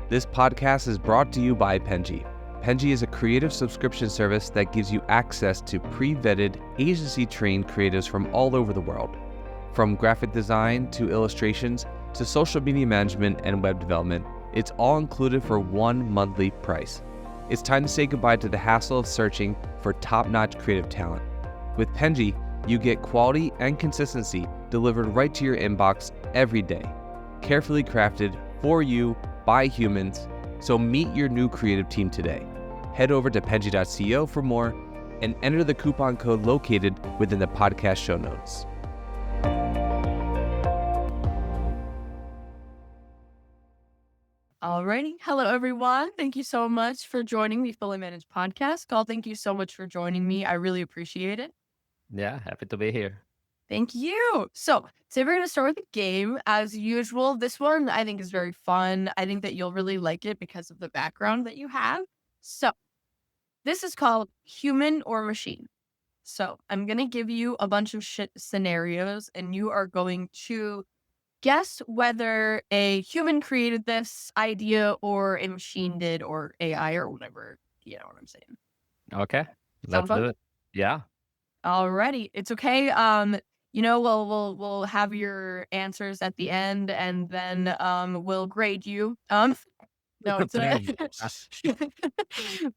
This podcast is brought to you by Penji. Penji is a creative subscription service that gives you access to pre-vetted, agency-trained creatives from all over the world. From graphic design to illustrations to social media management and web development, it's all included for one monthly price. It's time to say goodbye to the hassle of searching for top-notch creative talent. With Penji, you get quality and consistency delivered right to your inbox every day, carefully crafted for you by humans. So meet your new creative team today. Head over to penji.co for more and enter the coupon code located within the podcast show notes. Alrighty. Hello, everyone. Thank you so much for joining the Fully Managed podcast. Carl, thank you so much for joining me. I really appreciate it. Yeah, happy to be here. Thank you. So today we're going to start with a game. As usual, this one I think is very fun. I think that you'll really like it because of the background that you have. So this is called Human or Machine. So I'm going to give you a bunch of scenarios, and you are going to guess whether a human created this idea or a machine did, or AI or whatever. You know what I'm saying? Okay, Sound let's fun? do it. Yeah. Alrighty, it's okay. We'll have your answers at the end, and then we'll grade you. No, it's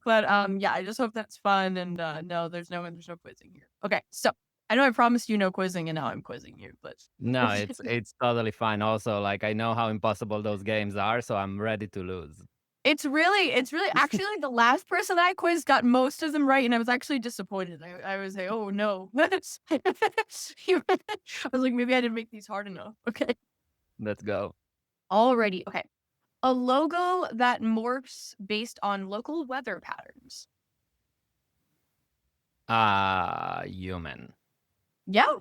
but yeah, I just hope that's fun. And no, there's no quizzing here. Okay, so I know I promised you no quizzing, and now I'm quizzing you, but No, it's totally fine. Also, like, I know how impossible those games are, so I'm ready to lose. It's really actually the last person I quizzed got most of them right, and I was actually disappointed. I was like, oh no. I was like, maybe I didn't make these hard enough. Okay. Let's go. Alrighty, okay. A logo that morphs based on local weather patterns. Human. Yeah.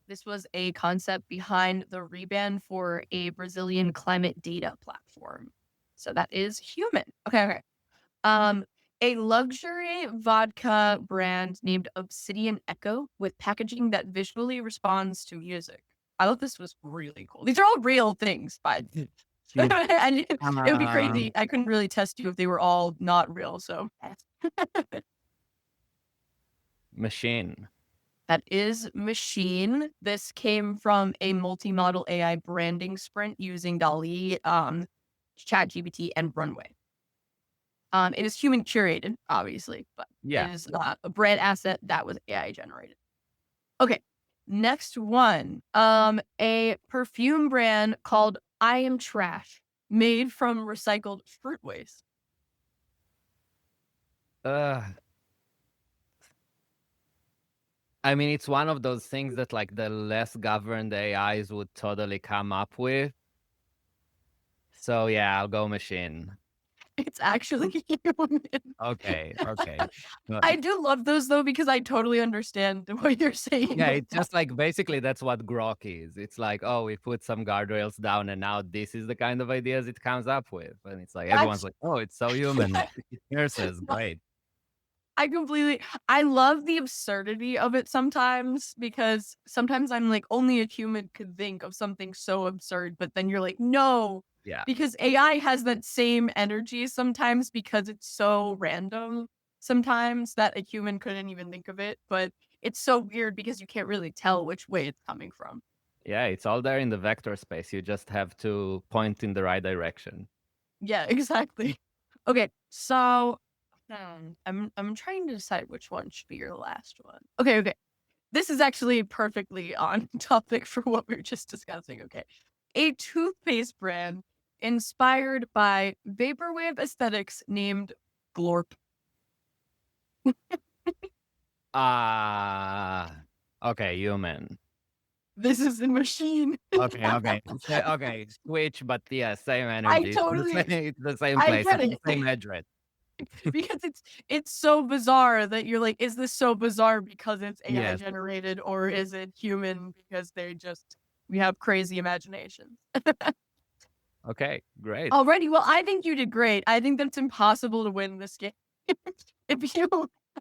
This was a concept behind the rebrand for a Brazilian climate data platform. So that is human. Okay. A luxury vodka brand named Obsidian Echo with packaging that visually responds to music. I thought this was really cool. These are all real things, but and it would be crazy. I couldn't really test you if they were all not real. So Machine. that is machine. This came from a multi-model AI branding sprint using DALL-E, ChatGPT, and Runway. It is human curated, obviously, but Yeah. it is a brand asset that was AI generated. Okay, next one. A perfume brand called I Am Trash, made from recycled fruit waste. I mean, it's one of those things that, like, the less governed AIs would totally come up with. So yeah, I'll go machine. It's actually human. Okay. I do love those though, because I totally understand what you're saying. Yeah, it's just like, basically that's what grok is. It's like, oh, we put some guardrails down and now this is the kind of ideas it comes up with. And it's like, everyone's like, oh, it's so human. It pierces. Great. I love the absurdity of it sometimes, because sometimes I'm like, only a human could think of something so absurd, but then you're like, no, Yeah. because AI has that same energy sometimes, because it's so random sometimes that a human couldn't even think of it. But it's so weird because you can't really tell which way it's coming from. Yeah, it's all there in the vector space. You just have to point in the right direction. Yeah, exactly. Okay, so I'm trying to decide which one should be your last one. Okay. This is actually perfectly on topic for what we were just discussing. Okay. A toothpaste brand inspired by vaporwave aesthetics named Glorp. Okay, human. This is a machine. Okay, switch, but yeah, same energy. It's the same I place, get it's it. the same address. Because it's so bizarre that you're like, is this so bizarre because it's AI Yes. generated, or is it human because we have crazy imaginations? Okay, great. Alrighty, well, I think you did great. I think that's impossible to win this game.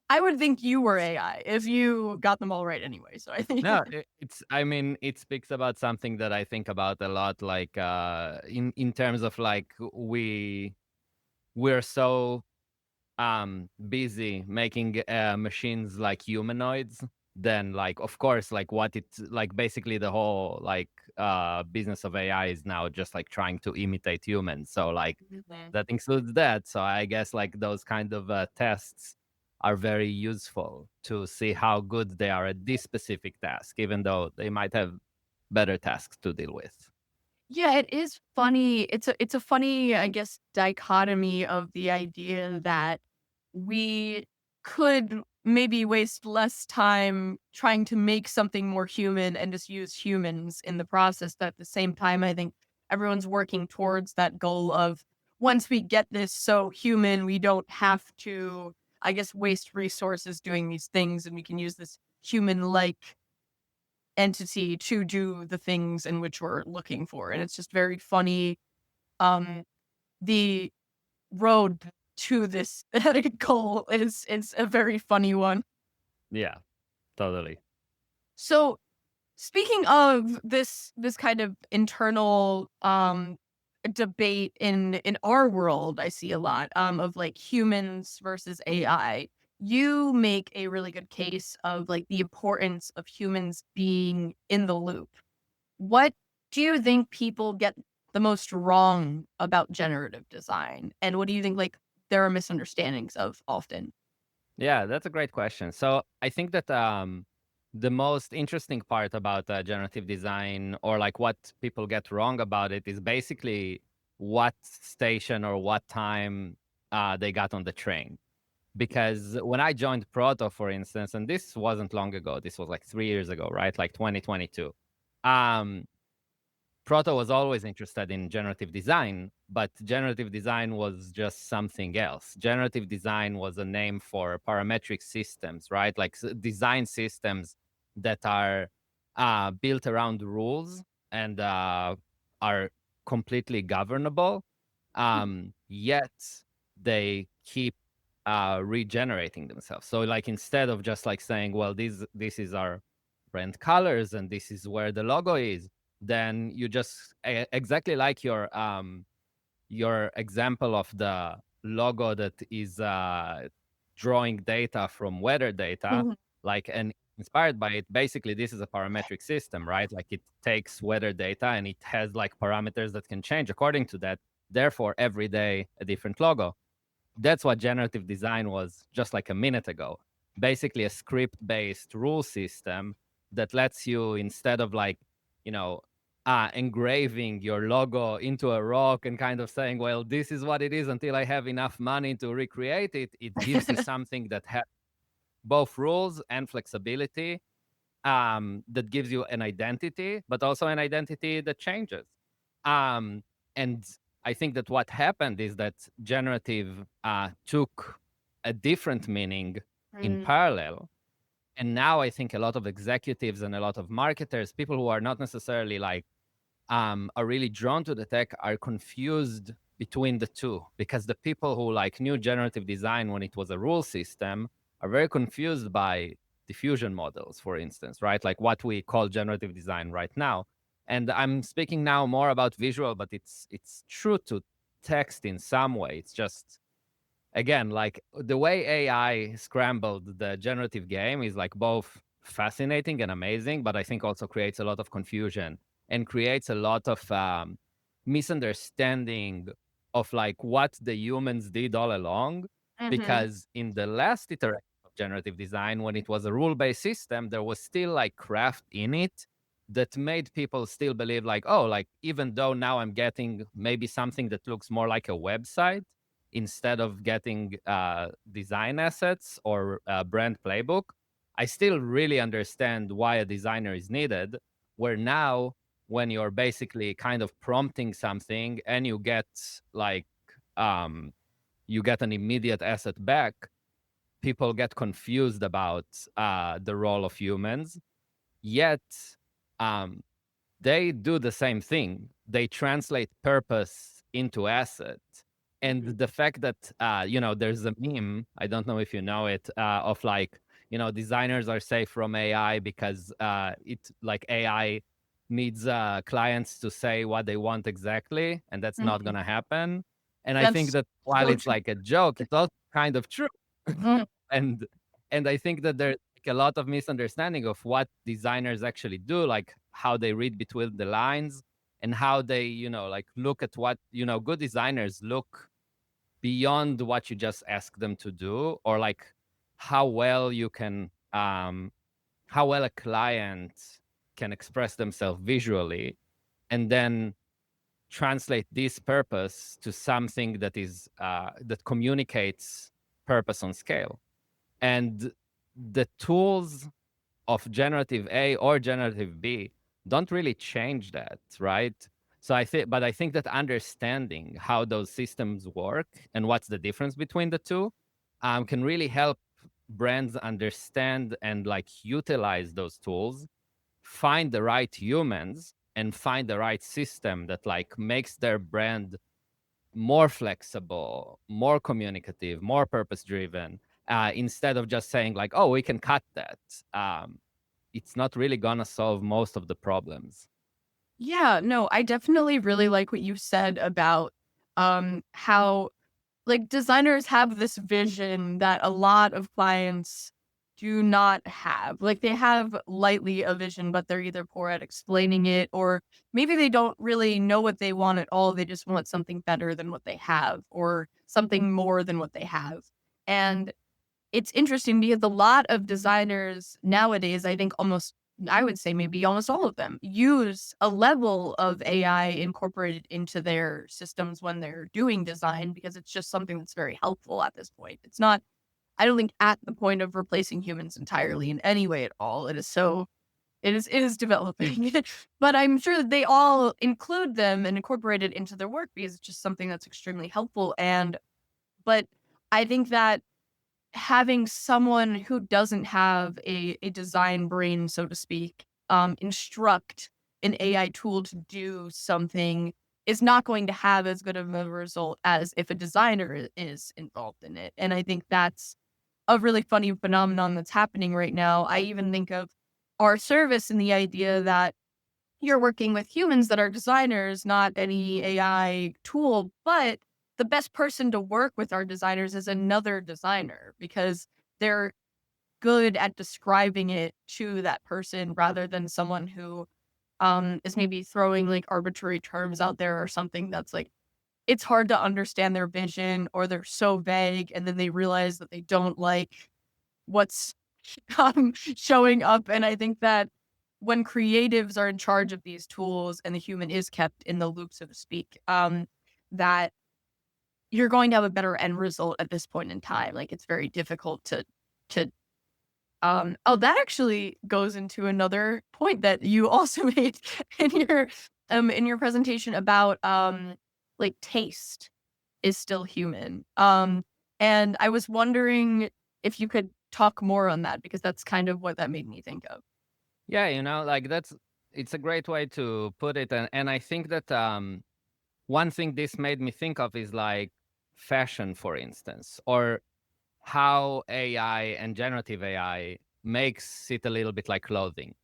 I would think you were AI if you got them all right anyway. So I think No, it speaks about something that I think about a lot, like in terms of like we we're so busy making machines like humanoids, then like of course like what it's like basically the whole like business of AI is now just like trying to imitate humans. So like that includes that. So I guess like those kind of tests are very useful to see how good they are at this specific task, even though they might have better tasks to deal with. Yeah, it is funny. It's a funny, I guess, dichotomy of the idea that we could maybe waste less time trying to make something more human and just use humans in the process. But at the same time, I think everyone's working towards that goal of once we get this so human, we don't have to, I guess, waste resources doing these things, and we can use this human-like entity to do the things in which we're looking for. And it's just very funny. The road to this goal is a very funny one. Yeah, totally. So speaking of this kind of internal debate in our world, I see a lot of like humans versus AI. You make a really good case of like the importance of humans being in the loop. What do you think people get the most wrong about generative design? And what do you think like there are misunderstandings of often? Yeah, that's a great question. So I think that the most interesting part about generative design, or like what people get wrong about it, is basically what station or what time they got on the train. Because when I joined Proto, for instance, and this wasn't long ago, this was like 3 years ago, right? Like 2022. Um, Proto was always interested in generative design, but generative design was just something else. Generative design was a name for parametric systems, right? Like design systems that are built around rules and are completely governable, yet they keep regenerating themselves. So, like instead of just like saying, "Well, this is our brand colors and this is where the logo is," then you just exactly like your example of the logo that is drawing data from weather data, Mhm. like, and inspired by it. Basically, this is a parametric system, right? Like it takes weather data and it has like parameters that can change according to that. Therefore, every day a different logo. That's what generative design was just like a minute ago. Basically, a script based rule system that lets you, instead of like, you know, engraving your logo into a rock and kind of saying, well, this is what it is until I have enough money to recreate it, it gives you something that has both rules and flexibility, that gives you an identity, but also an identity that changes. Um, and I think that what happened is that generative took a different meaning in Mm. parallel. And now I think a lot of executives and a lot of marketers, people who are not necessarily like are really drawn to the tech, are confused between the two, because the people who like knew generative design when it was a rule system are very confused by diffusion models, for instance, right? Like what we call generative design right now. And I'm speaking now more about visual, but it's true to text in some way. It's just, again, like the way AI scrambled the generative game is like both fascinating and amazing, but I think also creates a lot of confusion and creates a lot of misunderstanding of like what the humans did all along. Mhm. Because in the last iteration of generative design, when it was a rule-based system, there was still like craft in it that made people still believe like, oh, like even though now I'm getting maybe something that looks more like a website instead of getting design assets or brand playbook, I still really understand why a designer is needed. Where now, when you're basically kind of prompting something and you get like you get an immediate asset back, people get confused about the role of humans. Yet um, they do the same thing. They translate purpose into asset. And the fact that, there's a meme, I don't know if you know it, of like, designers are safe from AI because it like AI needs clients to say what they want exactly, and that's not Mhm. going to happen. And I think That's that while so it's true. like a joke, it's also kind of true. Mhm. and and I think that there's like a lot of misunderstanding of what designers actually do, like how they read between the lines and how they, like look at what, good designers look beyond what you just ask them to do, or like how well you can how well a client can express themselves visually, and then translate this purpose to something that is that communicates purpose on scale. And the tools of generative A or generative B don't really change that, right? So I think that understanding how those systems work and what's the difference between the two can really help brands understand and like utilize those tools, find the right humans, and find the right system that like makes their brand more flexible, more communicative, more purpose driven, instead of just saying like, oh, we can cut that. It's not really gonna solve most of the problems. Yeah, no, I definitely really like what you said about how like designers have this vision that a lot of clients do not have. Like they have lightly a vision, but they're either poor at explaining it, or maybe they don't really know what they want at all. They just want something better than what they have or something more than what they have. And it's interesting because a lot of designers nowadays, I think I would say maybe almost all of them use a level of AI incorporated into their systems when they're doing design because it's just something that's very helpful at this point. It's not, I don't think at the point of replacing humans entirely in any way at all. It is developing. But I'm sure that they all include them and incorporate it into their work because it's just something that's extremely helpful. But I think that having someone who doesn't have a design brain, so to speak, instruct an AI tool to do something is not going to have as good of a result as if a designer is involved in it. And I think that's a really funny phenomenon that's happening right now. I even think of our service and the idea that you're working with humans that are designers, not any AI tool. But the best person to work with our designers is another designer because they're good at describing it to that person rather than someone who is maybe throwing like arbitrary terms out there or something that's like it's hard to understand their vision or they're so vague and then they realize that they don't like what's showing up. And I think that when creatives are in charge of these tools and the human is kept in the loop, so to speak, that you're going to have a better end result at this point in time. Like it's very difficult to oh, that actually goes into another point that you also made in your presentation about like taste is still human. And I was wondering if you could talk more on that because that's kind of what that made me think of. Yeah, like it's a great way to put it. And I think that one thing this made me think of is like fashion, for instance, or how AI and generative AI makes it a little bit like clothing.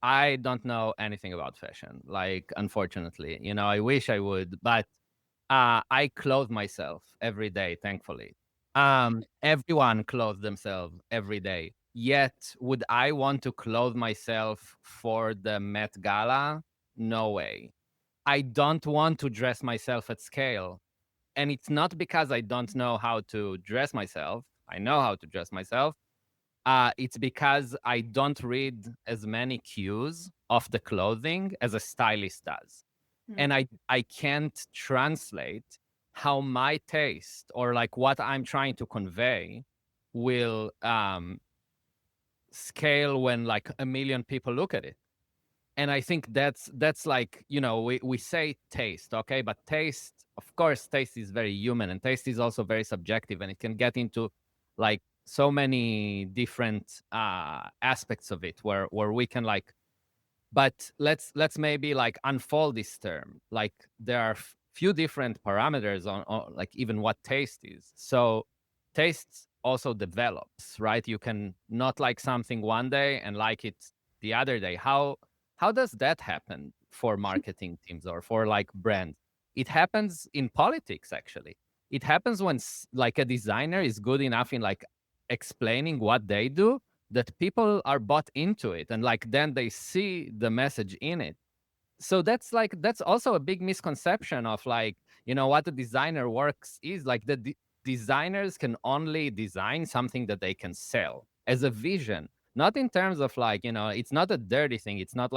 I don't know anything about fashion, like, unfortunately. I wish I would, but I clothe myself every day, thankfully. Everyone clothes themselves every day. Yet, would I want to clothe myself for the Met Gala? No way. I don't want to dress myself at scale. And it's not because I don't know how to dress myself. I know how to dress myself. It's because I don't read as many cues of the clothing as a stylist does. Hmm. And I can't translate how my taste or like what I'm trying to convey will scale when like a million people look at it. And I think that's like, we say taste, okay, but taste, of course, taste is very human, and taste is also very subjective, and it can get into like so many different aspects of it where we can like, but let's maybe like unfold this term. Like there are few different parameters on like even what taste is. So taste also develops, right? You can not like something one day and like it the other day. How does that happen for marketing teams or for like brands? It happens in politics, actually. It happens when like a designer is good enough in like explaining what they do, that people are bought into it, and like then they see the message in it. So that's also a big misconception of like, what the designer works is like. Designers can only design something that they can sell as a vision, not in terms of like, it's not a dirty thing. It's not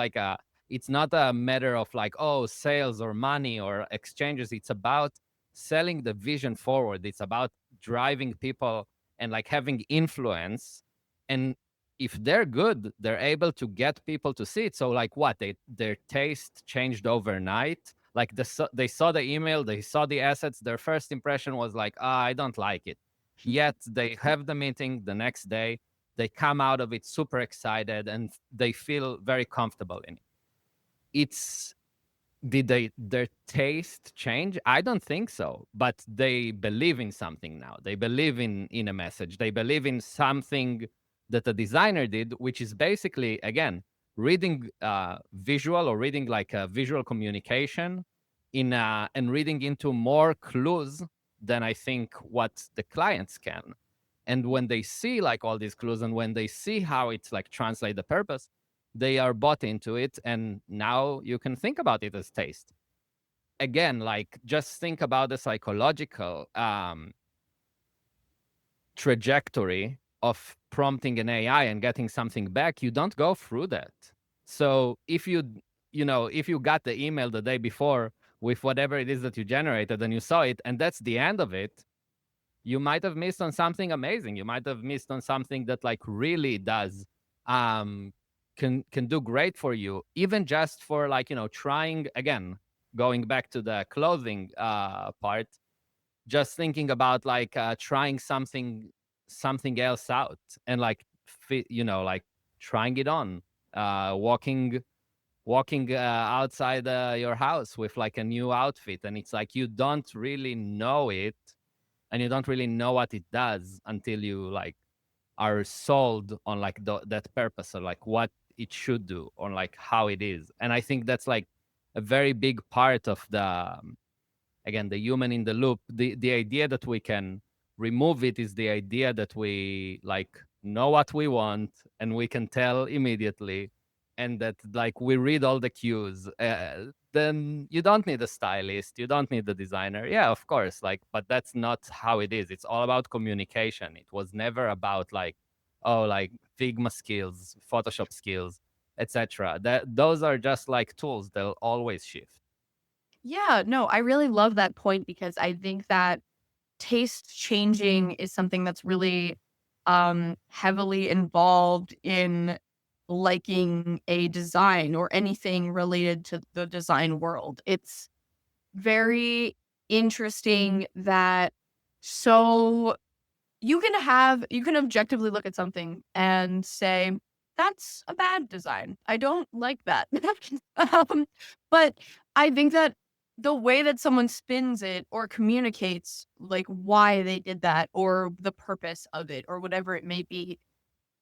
a matter of like, oh, sales or money or exchanges. It's about selling the vision forward. It's about driving people and like having influence. And if they're good, they're able to get people to see it. So like what? Their taste changed overnight. Like they saw the email, they saw the assets. Their first impression was like, I don't like it. Yet they have the meeting the next day. They come out of it super excited and they feel very comfortable in it. Did their taste change? I don't think so, but they believe in something now. They believe in a message. They believe in something that a designer did, which is basically, again, reading visual, or reading like a visual communication and reading into more clues than I think what the clients can. And when they see like all these clues, and when they see how it's like translate the purpose, they are bought into it. And now you can think about it as taste. Again, like just think about the psychological trajectory of prompting an AI and getting something back. You don't go through that. So if if you got the email the day before with whatever it is that you generated and you saw it, and that's the end of it, you might have missed on something amazing. You might have missed on something that like really does can do great for you, even just for like, trying, again, going back to the clothing part, just thinking about like trying something else out, and like like trying it on, walking outside your house with like a new outfit, and it's like you don't really know it, and you don't really know what it does until you like are sold on like that purpose, or like what it should do, or like how it is. And I think that's like a very big part of the again, the human in the loop. The idea that we can remove it is the idea that we like know what we want and we can tell immediately, and that like we read all the cues. Then you don't need a stylist, you don't need the designer. Yeah, of course, like, but that's not how it is. It's all about communication. It was never about like, oh, like Figma skills, Photoshop skills, etc. That those are just like tools. They'll always shift. Yeah, no, I really love that point because I think that taste changing is something that's really heavily involved in liking a design or anything related to the design world. It's very interesting that so you can objectively look at something and say that's a bad design. I don't like that. But I think that the way that someone spins it or communicates like why they did that or the purpose of it or whatever it may be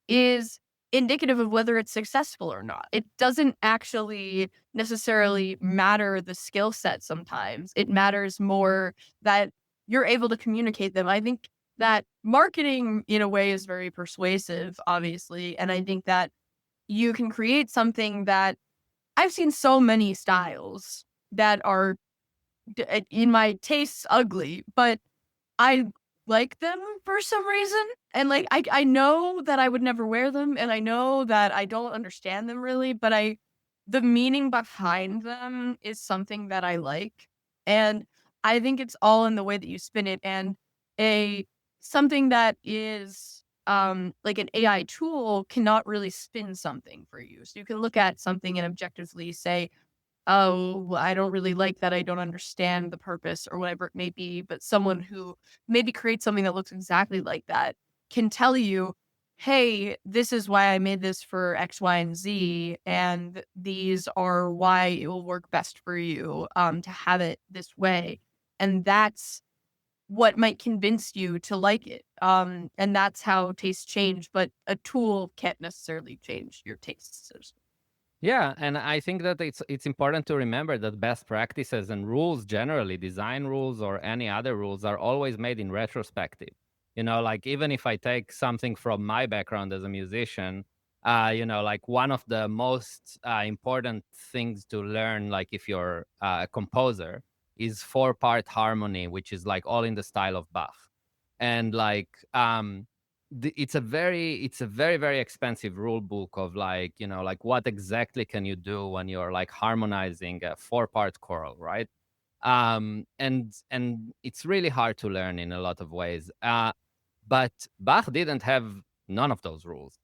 is indicative of whether it's successful or not. It doesn't actually necessarily matter the skill set sometimes. It matters more that you're able to communicate them. I think that marketing in a way is very persuasive, obviously. And I think that you can create something that I've seen so many styles that are in my tastes ugly, but I like them for some reason. And like I know that I would never wear them and I know that I don't understand them really, but the meaning behind them is something that I like. And I think it's all in the way that you spin it, and a something that is like an AI tool cannot really spin something for you. So you can look at something and objectively say, oh, well, I don't really like that. I don't understand the purpose or whatever it may be. But someone who maybe creates something that looks exactly like that can tell you, hey, this is why I made this for X, Y, and Z. And these are why it will work best for you to have it this way. And that's what might convince you to like it. And that's how tastes change. But a tool can't necessarily change your tastes. Yeah, and I think that it's important to remember that best practices and rules generally, design rules or any other rules, are always made in retrospective. Like even if I take something from my background as a musician, like one of the most important things to learn, like if you're a composer, is four-part harmony, which is like all in the style of Bach. And like it's a very very expensive rule book of like like what exactly can you do when you're like harmonizing a four-part choral, right? And it's really hard to learn in a lot of ways, but Bach didn't have none of those rules.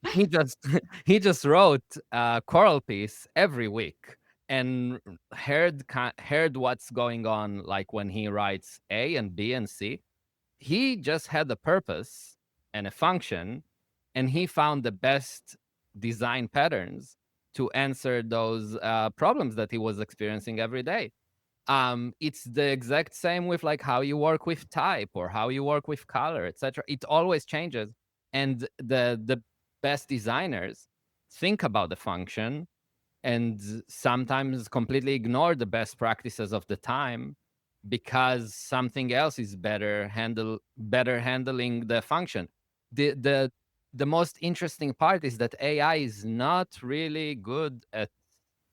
He just he just wrote a choral piece every week and heard what's going on, like when he writes A and B and C. He just had a purpose and a function, and he found the best design patterns to answer those problems that he was experiencing every day. It's the exact same with like how you work with type or how you work with color, etc. It always changes, and the best designers think about the function and sometimes completely ignore the best practices of the time because something else is better handling the function. The most interesting part is that AI is not really good at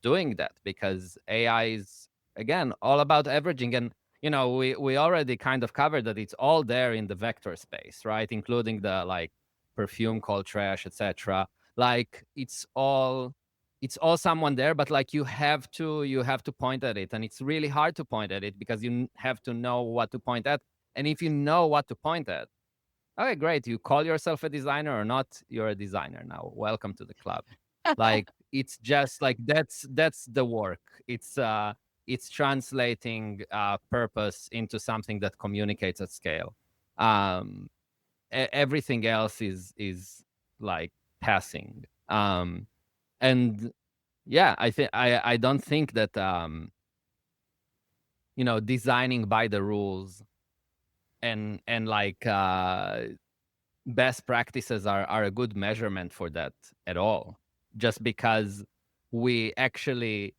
doing that, because AI is, again, all about averaging. And we already kind of covered that it's all there in the vector space, right? Including the like perfume called trash, etc. Like it's all someone there, but like you have to point at it, and it's really hard to point at it because you have to know what to point at. And if you know what to point at, okay, great, you call yourself a designer or not, you're a designer now, welcome to the club. Like it's just like that's the work. It's translating purpose into something that communicates at scale. Everything else is like passing. And yeah, I don't think that designing by the rules and like best practices are a good measurement for that at all. Just because we actually,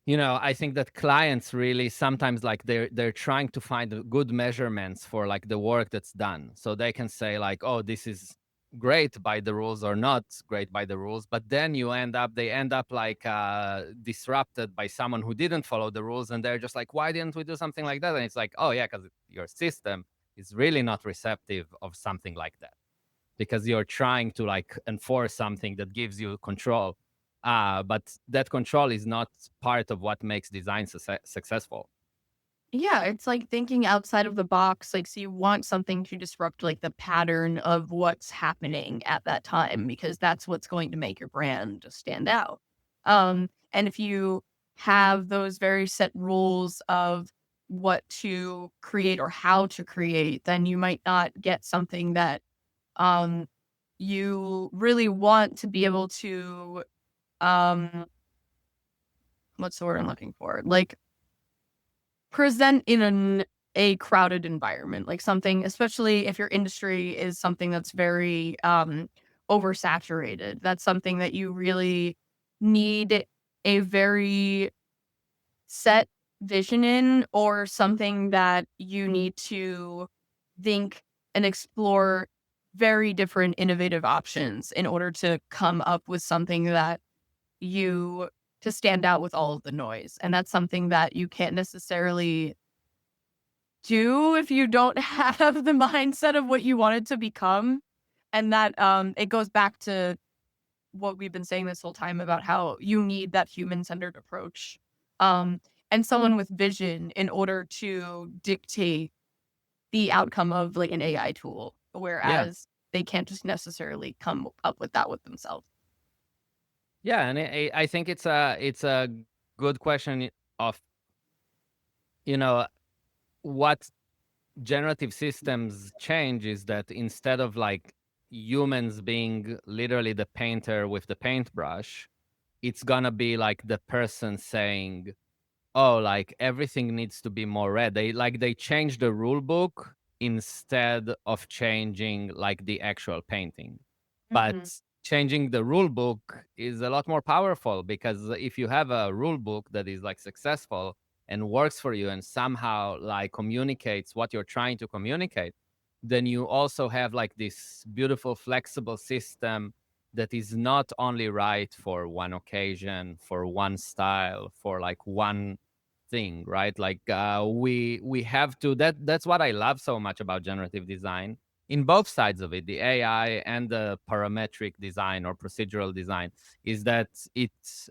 I think that clients really sometimes like they're trying to find good measurements for like the work that's done, so they can say like, oh, this is great by the rules or not great by the rules. But then they end up like disrupted by someone who didn't follow the rules, and they're just like, why didn't we do something like that? And it's like, oh yeah, because your system is really not receptive of something like that, because you're trying to like enforce something that gives you control, but that control is not part of what makes design successful. Yeah, it's like thinking outside of the box. Like, so you want something to disrupt like the pattern of what's happening at that time, because that's what's going to make your brand stand out. And if you have those very set rules of what to create or how to create, then you might not get something that um you really want to be able to um what's the word I'm looking for? Like present in a crowded environment, like something, especially if your industry is something that's very oversaturated. That's something that you really need a very set vision in, or something that you need to think and explore very different innovative options in order to come up with something that you to stand out with all of the noise. And that's something that you can't necessarily do if you don't have the mindset of what you want it to become. And that it goes back to what we've been saying this whole time about how you need that human-centered approach. And someone with vision in order to dictate the outcome of like an AI tool, Yeah, whereas they can't just necessarily come up with that with themselves. yeah, and I think it's a good question of what generative systems change is that instead of like humans being literally the painter with the paintbrush, it's gonna be like the person saying, oh, like everything needs to be more red. They change the rule book instead of changing like the actual painting. But Mhm. changing the rule book is a lot more powerful, because if you have a rule book that is like successful and works for you and somehow like communicates what you're trying to communicate, then you also have like this beautiful flexible system that is not only right for one occasion, for one style, for like one thing, right? Like we have to, that's what I love so much about generative design in both sides of it, the AI and the parametric design or procedural design, is that it's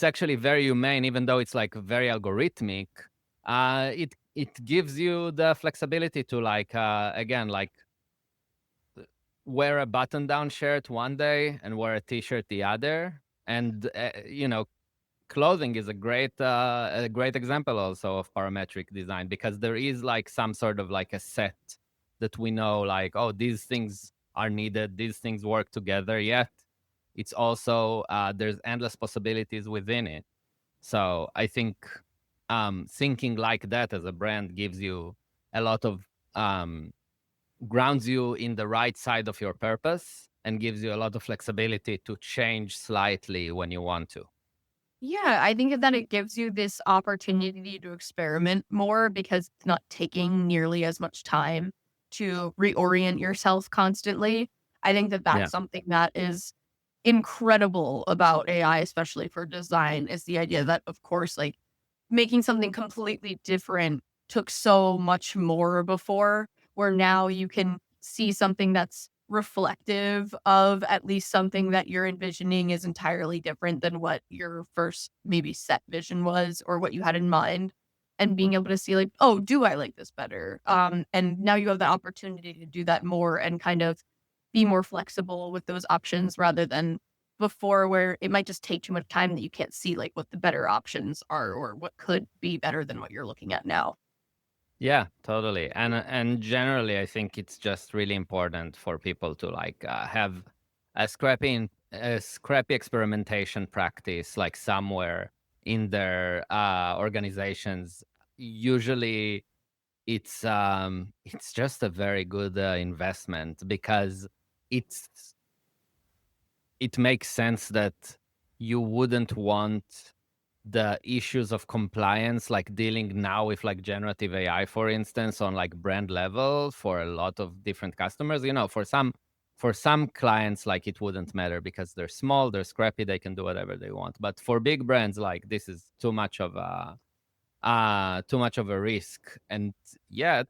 actually very humane, even though it's like very algorithmic. It gives you the flexibility to like again, like wear a button-down shirt one day and wear a t-shirt the other, and clothing is a great example also of parametric design, because there is like some sort of like a set that we know, like, oh, these things are needed, these things work together, yet it's also there's endless possibilities within it. So I think thinking like that as a brand gives you a lot of grounds you in the right side of your purpose and gives you a lot of flexibility to change slightly when you want to. Yeah, I think that it gives you this opportunity to experiment more because it's not taking nearly as much time to reorient yourself constantly. I think that Yeah. that's something that is incredible about AI, especially for design, is the idea that, of course, like making something completely different took so much more before, where now you can see something that's reflective of at least something that you're envisioning is entirely different than what your first maybe set vision was or what you had in mind. And being able to see like, oh, do I like this better? And now you have the opportunity to do that more and kind of be more flexible with those options rather than before where it might just take too much time that you can't see like what the better options are or what could be better than what you're looking at now. Yeah, totally. And generally, I think it's just really important for people to like have a scrappy experimentation practice like somewhere in their organizations. Usually, it's just a very good investment, because it's it makes sense that you wouldn't want the issues of compliance, like dealing now with like generative AI, for instance, on like brand level for a lot of different customers. For some clients, like it wouldn't matter because they're small, they're scrappy, they can do whatever they want. But for big brands, like this is too much of a risk. And yet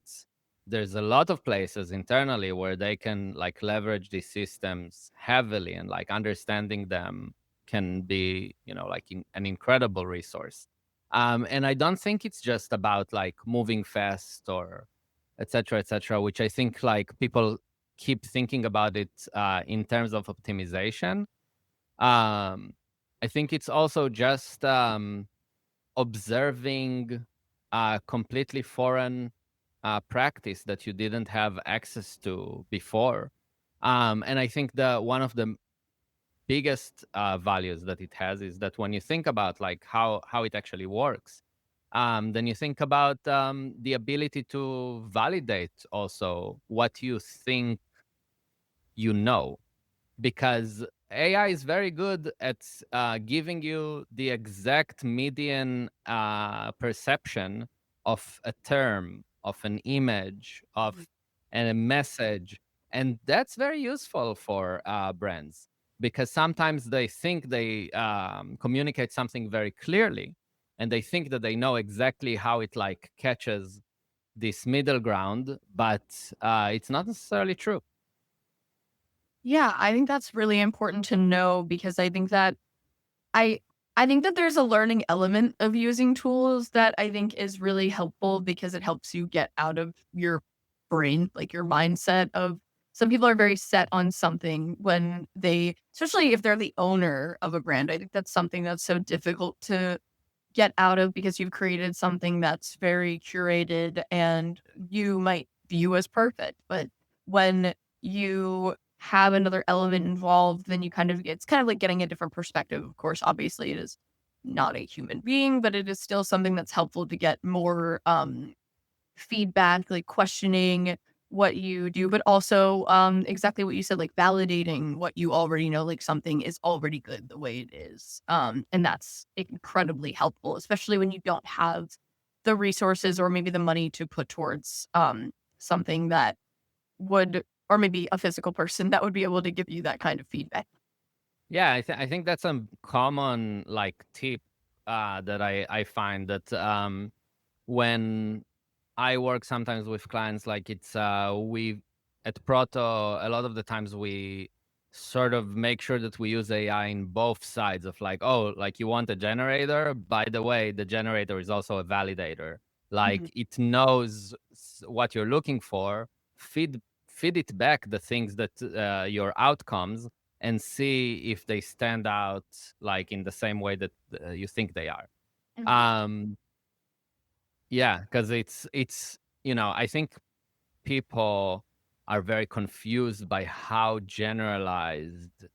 there's a lot of places internally where they can like leverage these systems heavily, and like understanding them can be, like an incredible resource. And I don't think it's just about like moving fast or et cetera, which I think like people keep thinking about it in terms of optimization. um, I think it's also just observing a completely foreign practice that you didn't have access to before. And I think one of the biggest values that it has is that when you think about like how it actually works, then you think about the ability to validate also what you think you know, because AI is very good at giving you the exact median perception of a term, of an image, of and a message, and that's very useful for brands, because sometimes they think they communicate something very clearly, and they think that they know exactly how it like catches this middle ground, but it's not necessarily true. Yeah, I think that's really important to know because I I think that there's a learning element of using tools that I think is really helpful because it helps you get out of your brain, like your mindset of some people are very set on something when they, especially if they're the owner of a brand. I think that's something that's so difficult to get out of because you've created something that's very curated and you might view as perfect. But when you have another element involved, then it's kind of like getting a different perspective. Of course, obviously it is not a human being, but it is still something that's helpful to get more feedback, like questioning what you do, but also exactly what you said, like validating what you already know, like something is already good the way it is. And that's incredibly helpful, especially when you don't have the resources or maybe the money to put towards something that would, or maybe a physical person that would be able to give you that kind of feedback. Yeah, I think that's a common like tip that I find that when I work sometimes with clients, like it's we at Proto, a lot of the times we sort of make sure that we use AI in both sides of like, oh, like you want a generator. By the way, the generator is also a validator. Mhm. Like it knows what you're looking for, feed it back the things that your outcomes, and see if they stand out like in the same way that you think they are. Mhm. Um, yeah, because it's I think people are very confused by how generalized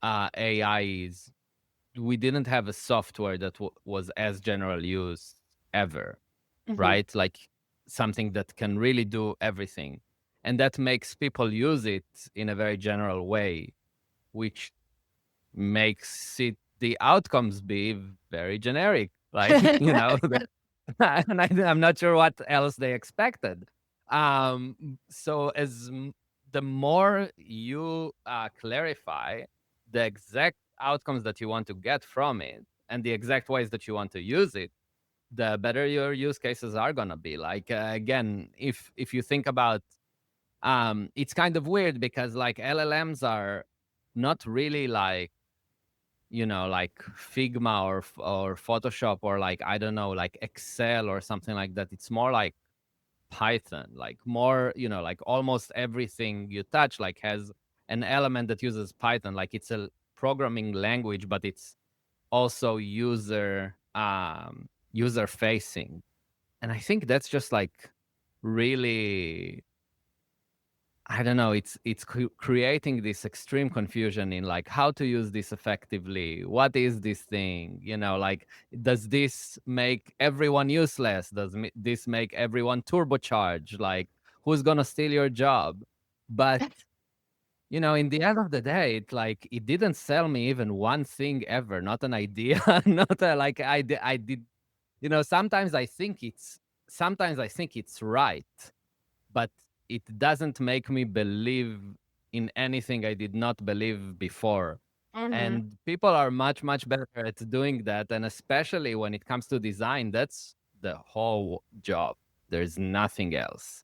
AI is. We didn't have a software that was as general use ever, Mhm. right? Like something that can really do everything, and that makes people use it in a very general way, which makes it the outcomes be very generic. Like and I'm not sure what else they expected. So the more you clarify the exact outcomes that you want to get from it and the exact ways that you want to use it, the better your use cases are gonna be. Like again, if you think about, it's kind of weird because like LLMs are not really like like Figma or Photoshop or like I don't know, like Excel or something like that. It's more like Python, like more, like almost everything you touch like has an element that uses Python. Like it's a programming language, but it's also user facing. And I think that's just like really, I don't know. It's creating this extreme confusion in like how to use this effectively. What is this thing? Like does this make everyone useless? Does this make everyone turbocharged? Like who's gonna steal your job? But in the end of the day, it didn't sell me even one thing ever. Not an idea. Not like I did. Sometimes I think it's right, but it doesn't make me believe in anything I did not believe before. Mhm. And people are much, much better at doing that. And especially when it comes to design, that's the whole job. There's nothing else.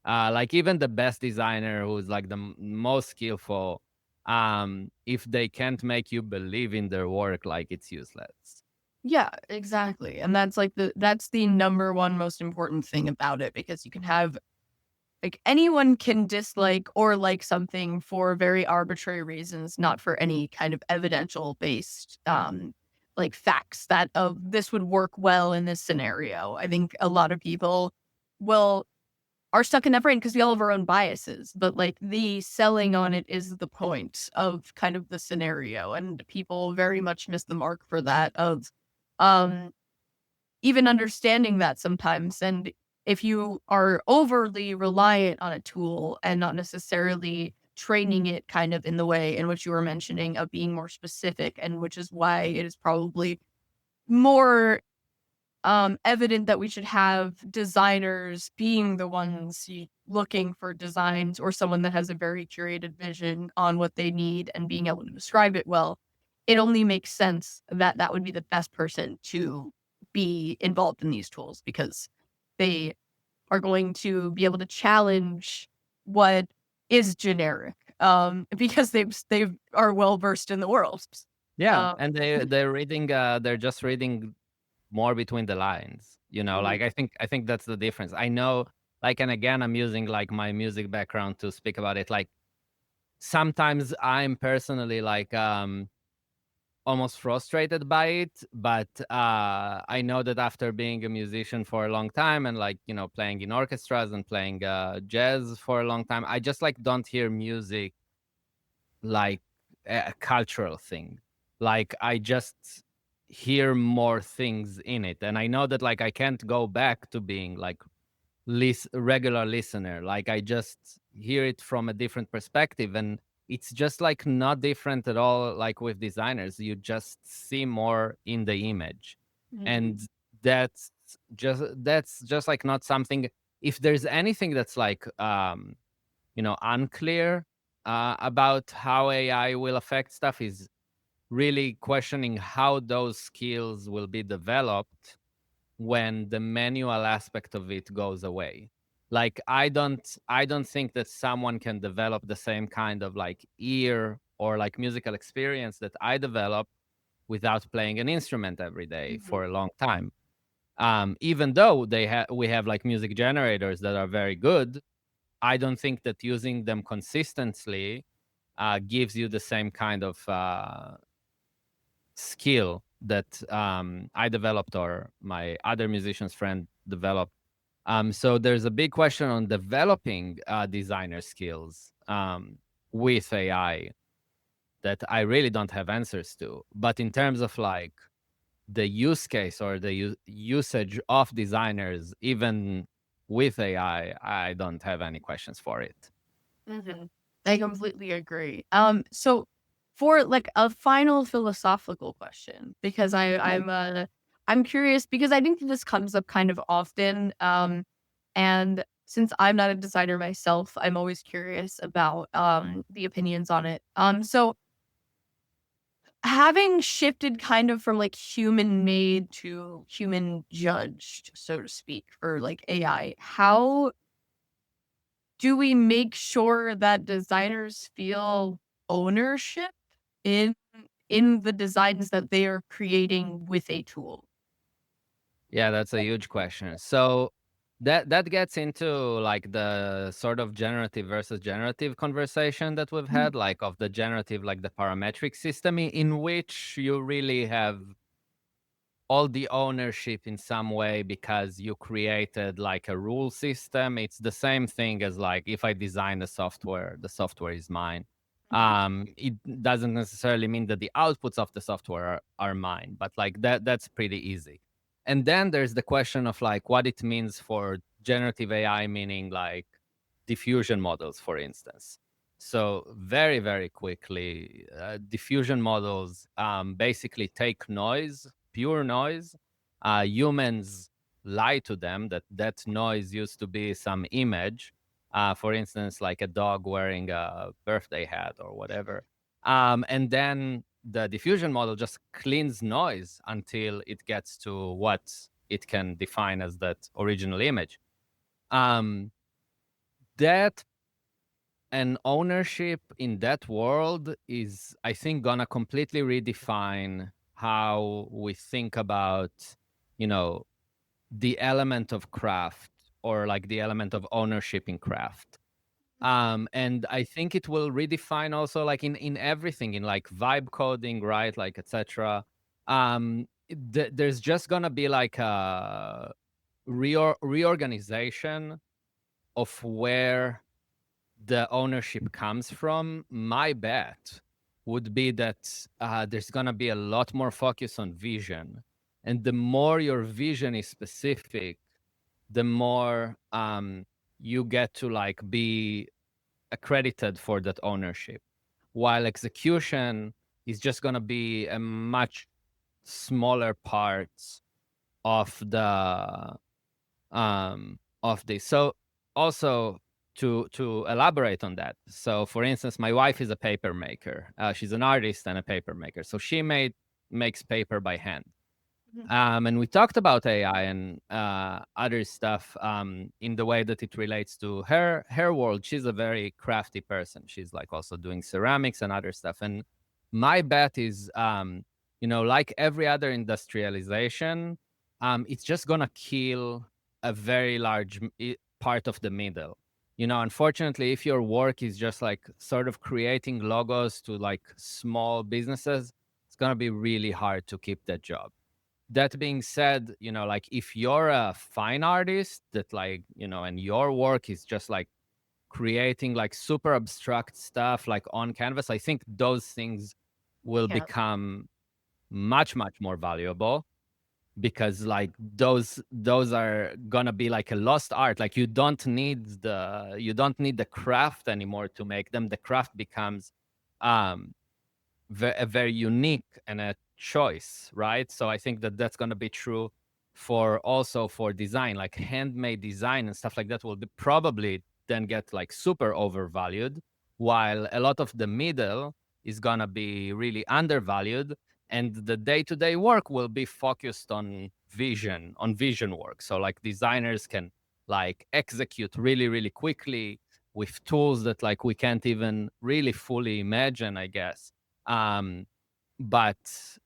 Like even the best designer who's like the most skillful, if they can't make you believe in their work, like it's useless. Yeah, exactly. And that's the number one most important thing about it, because you can have, like, anyone can dislike or like something for very arbitrary reasons, not for any kind of evidential based like facts that this would work well in this scenario. I think a lot of people will are stuck in that brain because we all have our own biases, but like the selling on it is the point of kind of the scenario, and people very much miss the mark for that of um even understanding that sometimes. And if you are overly reliant on a tool and not necessarily training it kind of in the way in which you were mentioning of being more specific, and which is why it is probably more evident that we should have designers being the ones looking for designs, or someone that has a very curated vision on what they need and being able to describe it well. It only makes sense that that would be the best person to be involved in these tools, because they are going to be able to challenge what is generic, because they are well versed in the world. Yeah, Um, and they're just reading more between the lines. mhm. Like I think that's the difference. I know, like, and again, I'm using like my music background to speak about it. Like sometimes I'm personally like almost frustrated by it, but I know that after being a musician for a long time and like playing in orchestras and playing jazz for a long time, I just like don't hear music like a cultural thing. Like I just hear more things in it, and I know that like I can't go back to being like regular listener. Like I just hear it from a different perspective. And it's just like not different at all. Like with designers, you just see more in the image. And that's that's just like not something. If there's anything that's like unclear about how AI will affect stuff, is really questioning how those skills will be developed when the manual aspect of it goes away. Like I don't think that someone can develop the same kind of like ear or like musical experience that I develop without playing an instrument every day for a long time. Even though we have like music generators that are very good, I don't think that using them consistently gives you the same kind of skill that I developed or my other musicians friend developed. So there's a big question on developing designer skills with AI that I really don't have answers to. But in terms of like the use case or the usage of designers, even with AI, I don't have any questions for it. I completely agree. So for like a final philosophical question, because I'm curious because I think this comes up kind of often. And since I'm not a designer myself, I'm always curious about the opinions on it. So having shifted kind of from like human made to human judged, so to speak, for like AI, how do we make sure that designers feel ownership in the designs that they are creating with a tool? Yeah, that's a huge question. So that gets into like the sort of generative versus generative conversation that we've had, like of the generative, like the parametric system, in which you really have all the ownership in some way because you created like a rule system. It's the same thing as like if I design the software is mine. It doesn't necessarily mean that the outputs of the software are mine, but like that's pretty easy. And then there's the question of like what it means for generative AI, meaning like diffusion models, for instance. So very, very quickly, diffusion models basically take noise, pure noise. Humans lie to them that that noise used to be some image, for instance, like a dog wearing a birthday hat or whatever. And then the diffusion model just cleans noise until it gets to what it can define as that original image. That and ownership in that world is, I think, gonna completely redefine how we think about, you know, the element of craft or like the element of ownership in craft. And I think it will redefine also like in everything, in like vibe coding, right? Like etc. There's just gonna be like a reorganization of where the ownership comes from. My bet would be that there's going to be a lot more focus on vision. And the more your vision is specific, the more you get to like be accredited for that ownership. While execution is just going to be a much smaller part of the of this. So also to elaborate on that. So for instance, my wife is a paper maker. She's an artist and a paper maker. So she makes paper by hand. And we talked about AI and other stuff in the way that it relates to her world. She's a very crafty person. She's like also doing ceramics and other stuff. And my bet is, like every other industrialization, it's just gonna kill a very large part of the middle. Unfortunately, if your work is just like sort of creating logos to like small businesses, it's gonna be really hard to keep that job. That being said, like if you're a fine artist that like, and your work is just like creating like super abstract stuff like on canvas, I think those things will Yeah. become much, much more valuable. because like those are gonna be like a lost art. Like you don't need the craft anymore to make them. The craft becomes um a very unique and a choice, right? So I think that that's going to be true for also for design, like handmade design and stuff like that will be probably then get like super overvalued, while a lot of the middle is going to be really undervalued, and the day-to-day work will be focused on vision work. So like designers can like execute really really quickly with tools that like we can't even really fully imagine, I guess. um, but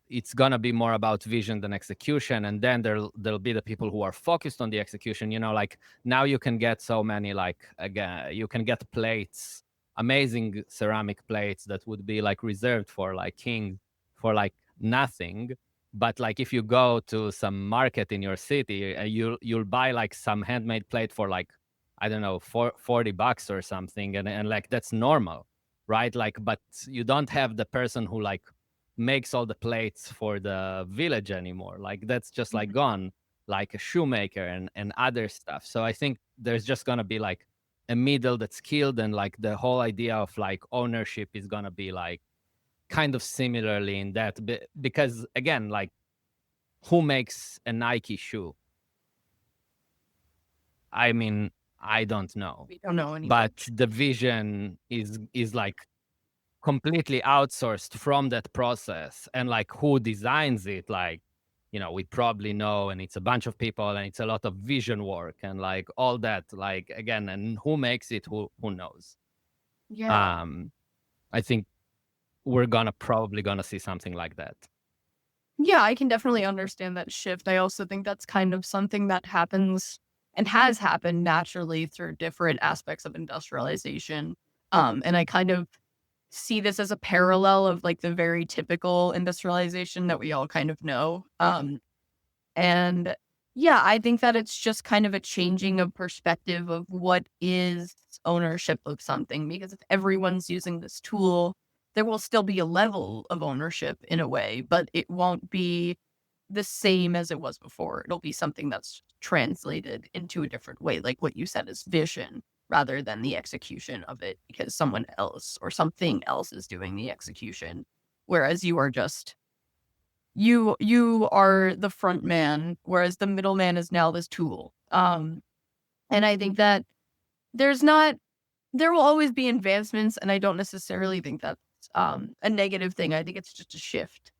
it's gonna be more about vision than execution, and then there'll be the people who are focused on the execution. Like now you can get so many, like again, you can get plates, amazing ceramic plates that would be like reserved for like king for like nothing. But like if you go to some market in your city, you'll buy like some handmade plate for like, I don't know, $40 or something, and like that's normal, right? Like, but you don't have the person who like makes all the plates for the village anymore. Like that's just like gone, like a shoemaker and other stuff. So I think there's just gonna be like a middle that's skilled, and like the whole idea of like ownership is gonna be like kind of similarly in that, because again, like who makes a Nike shoe? I mean, I don't know, We don't know anybody. but the vision is like completely outsourced from that process. And like who designs it, like we probably know, and it's a bunch of people, and it's a lot of vision work and like all that, like again, and who makes it, who knows. Yeah. I think we're probably gonna see something like that. Yeah, I can definitely understand that shift. I also think that's kind of something that happens and has happened naturally through different aspects of industrialization. And I kind of see this as a parallel of like the very typical industrialization that we all kind of know. And yeah, I think that it's just kind of a changing of perspective of what is ownership of something, because if everyone's using this tool, there will still be a level of ownership in a way, but it won't be the same as it was before. It'll be something that's translated into a different way, like what you said is vision rather than the execution of it, because someone else or something else is doing the execution. Whereas you are just you are the front man, whereas the middleman is now this tool. And I think that there's not there will always be advancements, and I don't necessarily think that's a negative thing. I think it's just a shift.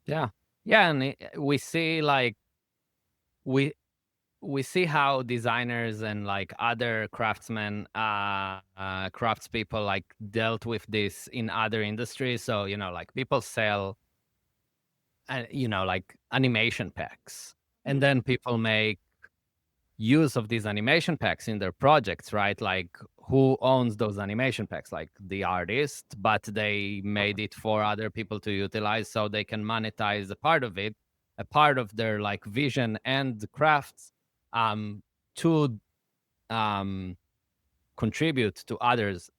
Yeah, yeah, and we see like we we see how designers and like other craftsmen, craftspeople like dealt with this in other industries. So like people sell like animation packs, and then people make use of these animation packs in their projects, right? Like who owns those animation packs? Like the artist, but they made it for other people to utilize so they can monetize a part of it, a part of their like vision and crafts, to contribute to others'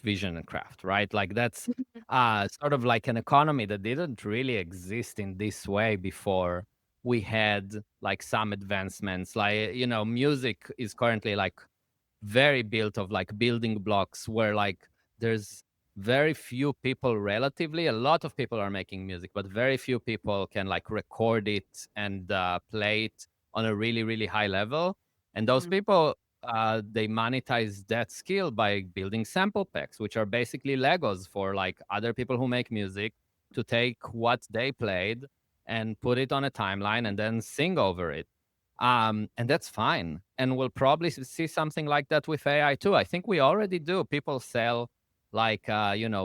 vision and craft, right? Like that's sort of like an economy that didn't really exist in this way before we had like some advancements. Like music is currently like very built of like building blocks where like there's very few people, relatively a lot of people are making music, but very few people can like record it and play it on a really really high level. And those people, they monetize that skill by building sample packs, which are basically Legos for like other people who make music to take what they played and put it on a timeline and then sing over it. And that's fine. And we'll probably see something like that with AI too. I think we already do. People sell like,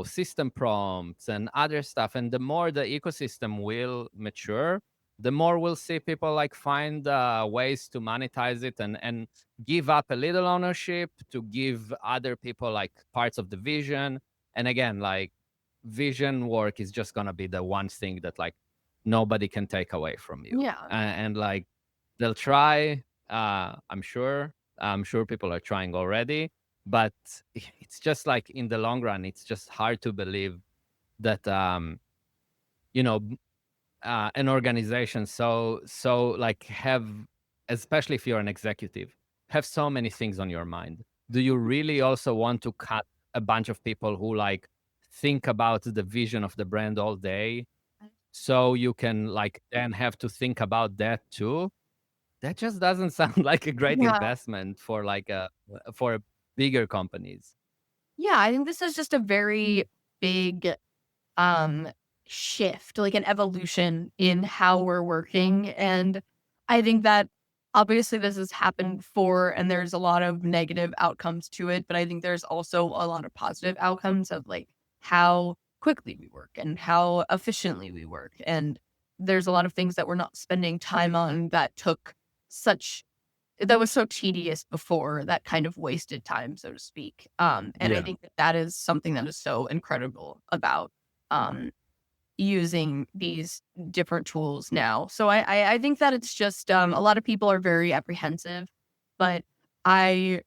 system prompts and other stuff. And the more the ecosystem will mature, the more we'll see people like find ways to monetize it and give up a little ownership to give other people like parts of the vision. And again, like vision work is just going to be the one thing that like nobody can take away from you. Yeah. And like, they'll try. I'm sure. I'm sure people are trying already, but it's just like in the long run, it's just hard to believe that an organization so like have, especially if you're an executive, have so many things on your mind, do you really also want to cut a bunch of people who like think about the vision of the brand all day, so you can like then have to think about that too? That just doesn't sound like a great Yeah. investment for like for bigger companies. Yeah, I think this is just a very big um shift, like an evolution in how we're working. And I think that obviously this has happened before and there's a lot of negative outcomes to it, but I think there's also a lot of positive outcomes of like how quickly we work and how efficiently we work. And there's a lot of things that we're not spending time on that was so tedious before, that kind of wasted time, so to speak. And I Yeah. think that that is something that is so incredible about using these different tools now. So I think that it's just a lot of people are very apprehensive, but I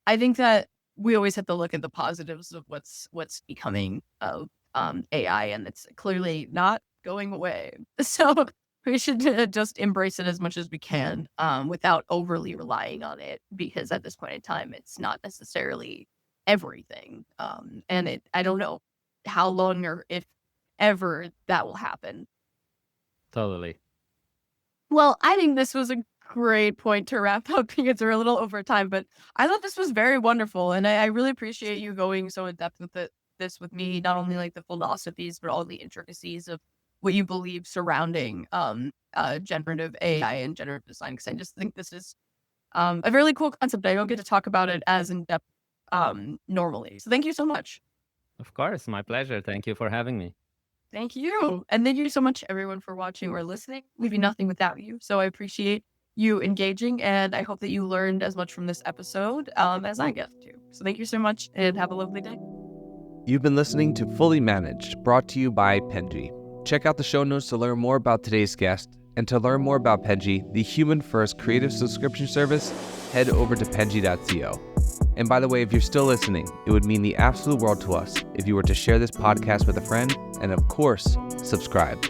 I think that we always have to look at the positives of what's becoming of AI, and it's clearly not going away. So we should just embrace it as much as we can without overly relying on it, because at this point in time, it's not necessarily everything. And I don't know how long or if ever that will happen. Totally. Well, I think this was a great point to wrap up because we're a little over time, but I thought this was very wonderful. And I really appreciate you going so in depth with this with me, not only like the philosophies, but all the intricacies of what you believe surrounding generative AI and generative design. Because I just think this is a really cool concept. I don't get to talk about it as in depth normally. So thank you so much. Of course, my pleasure. Thank you for having me. Thank you. And thank you so much, everyone, for watching or listening. We'd be nothing without you. So I appreciate you engaging, and I hope that you learned as much from this episode as I get to. So thank you so much, and have a lovely day. You've been listening to Fully Managed, brought to you by Penji. Check out the show notes to learn more about today's guest, and to learn more about Penji, the human-first creative subscription service, head over to penji.co. And by the way, if you're still listening, it would mean the absolute world to us if you were to share this podcast with a friend, and of course, subscribe.